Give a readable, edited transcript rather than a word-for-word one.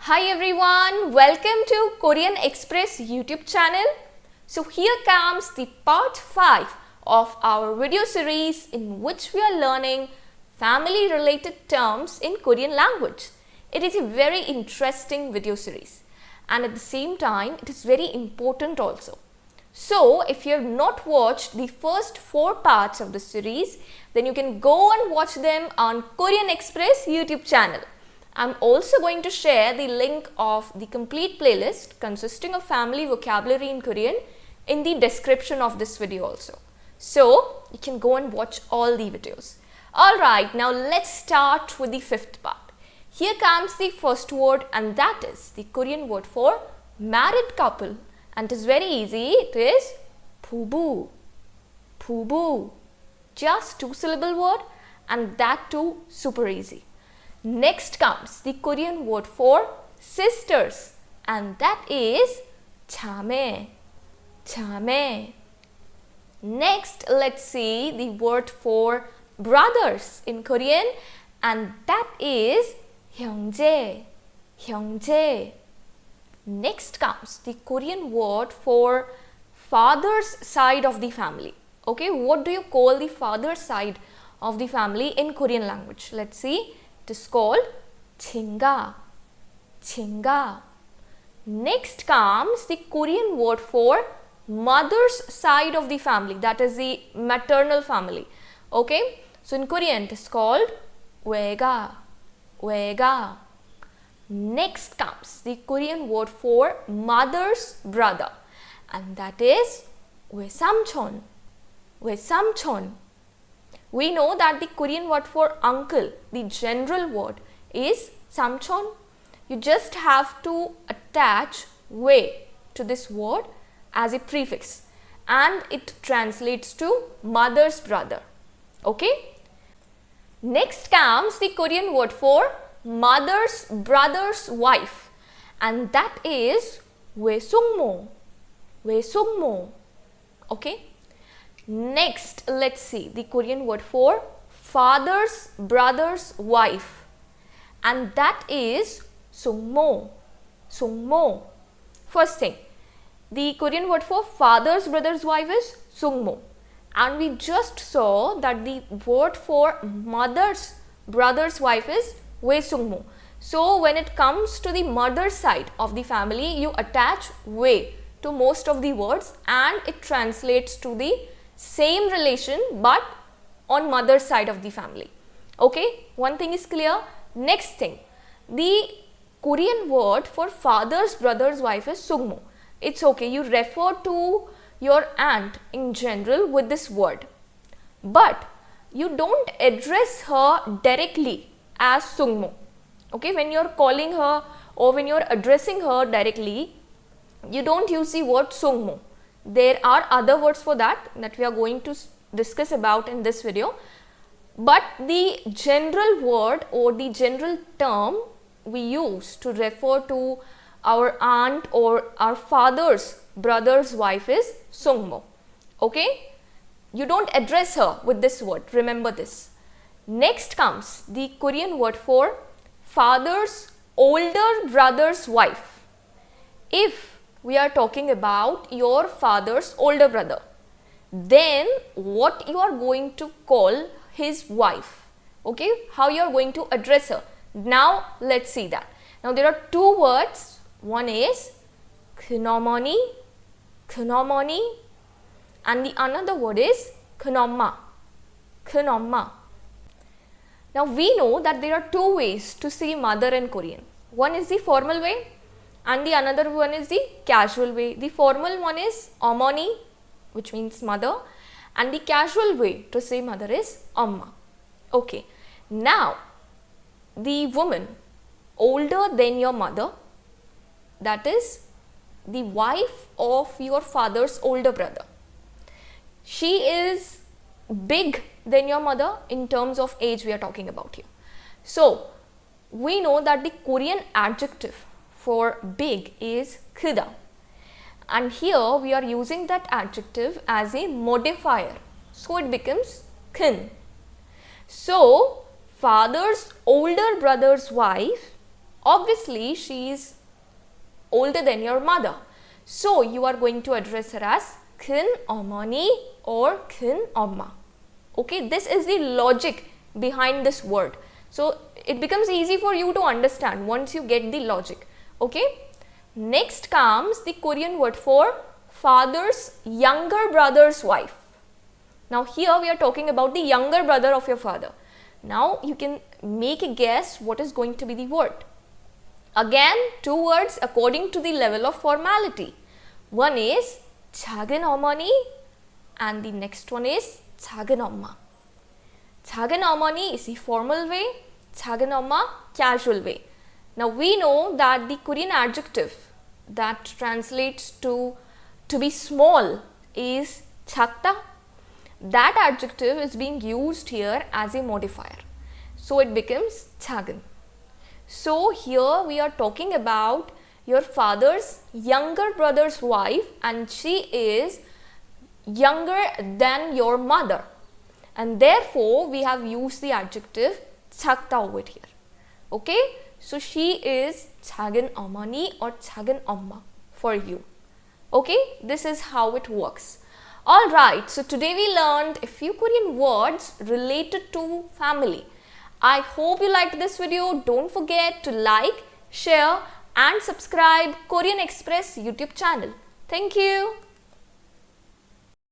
Hi everyone, welcome to Korean Express YouTube channel. So here comes the part 5 of our video series in which we are learning family related terms in Korean language. It is a very interesting video series and at the same time it is very important also. So if you have not watched the first 4 parts of the series, then you can go and watch them on Korean Express YouTube channel. I'm also going to share the link of the complete playlist consisting of family vocabulary in Korean in the description of this video also. So you can go and watch all the videos. Alright, now let's start with the 5th part. Here comes the first word and that is the Korean word for married couple, and it is very easy. It is 부부. 부부. Just 2-syllable word and that too super easy. Next comes the Korean word for sisters and that is 자매. 자매. Next, let's see the word for brothers in Korean and that is 형제. 형제. Next comes the Korean word for father's side of the family. Okay, what do you call the father's side of the family in Korean language? Let's see. It is called 친가. 친가. Next comes the Korean word for mother's side of the family, that is the maternal family. Okay, so in Korean it is called 외가. 외가. Next comes the Korean word for mother's brother and that is 외삼촌. 외삼촌. We know that the Korean word for uncle, the general word is samchon. You just have to attach we to this word as a prefix and it translates to mother's brother. Okay. Next comes the Korean word for mother's brother's wife and that is 외숙모. 외숙모. Okay. Next, let's see the Korean word for father's brother's wife and that is sungmo. Sungmo. First thing, the Korean word for father's brother's wife is sungmo and we just saw that the word for mother's brother's wife is 외숙모. So when it comes to the mother side of the family, you attach 외 to most of the words and it translates to the same relation but on mother's side of the family. Okay, one thing is clear. Next thing, the Korean word for father's brother's wife is sungmo. It's okay, you refer to your aunt in general with this word but you don't address her directly as sungmo. Okay, when you're calling her or when you're addressing her directly, you don't use the word sungmo. There are other words for that we are going to discuss about in this video, but the general word or the general term we use to refer to our aunt or our father's brother's wife is sungmo. Okay, you don't address her with this word, remember this. Next comes the Korean word for father's older brother's wife. If we are talking about your father's older brother, then what you are going to call his wife, okay, how you are going to address her. Now let's see that. Now there are 2 words, one is 큰어머니, 큰어머니 and the another word is 큰엄마, 큰엄마. Now we know that there are 2 ways to say mother in Korean. One is the formal way and the another one is the casual way. The formal one is 어머니, which means mother, and the casual way to say mother is 엄마. Okay, now the woman older than your mother, that is the wife of your father's older brother. She is big than your mother in terms of age we are talking about here. So we know that the Korean adjective for big is 크다 and here we are using that adjective as a modifier, so it becomes 큰. So father's older brother's wife obviously she is older than your mother. So you are going to address her as 큰 어머니 or 큰 엄마. Okay, this is the logic behind this word. So it becomes easy for you to understand once you get the logic. Okay. Next comes the Korean word for father's younger brother's wife. Now here we are talking about the younger brother of your father. Now you can make a guess what is going to be the word. Again, two words according to the level of formality. One is 작은 어머니 and the next one is 작은 엄마. 작은 어머니 is the formal way, 작은 엄마 casual way. Now we know that the Korean adjective that translates to be small is 작다. That adjective is being used here as a modifier. So it becomes 작은. So here we are talking about your father's younger brother's wife and she is younger than your mother. And therefore we have used the adjective 작다 over here. Okay. So she is 작은 어머니 or 작은 엄마 for you. Okay. This is how it works. Alright, so today we learned a few Korean words related to family. I hope you liked this video. Don't forget to like, share and subscribe Korean Express YouTube channel. Thank you.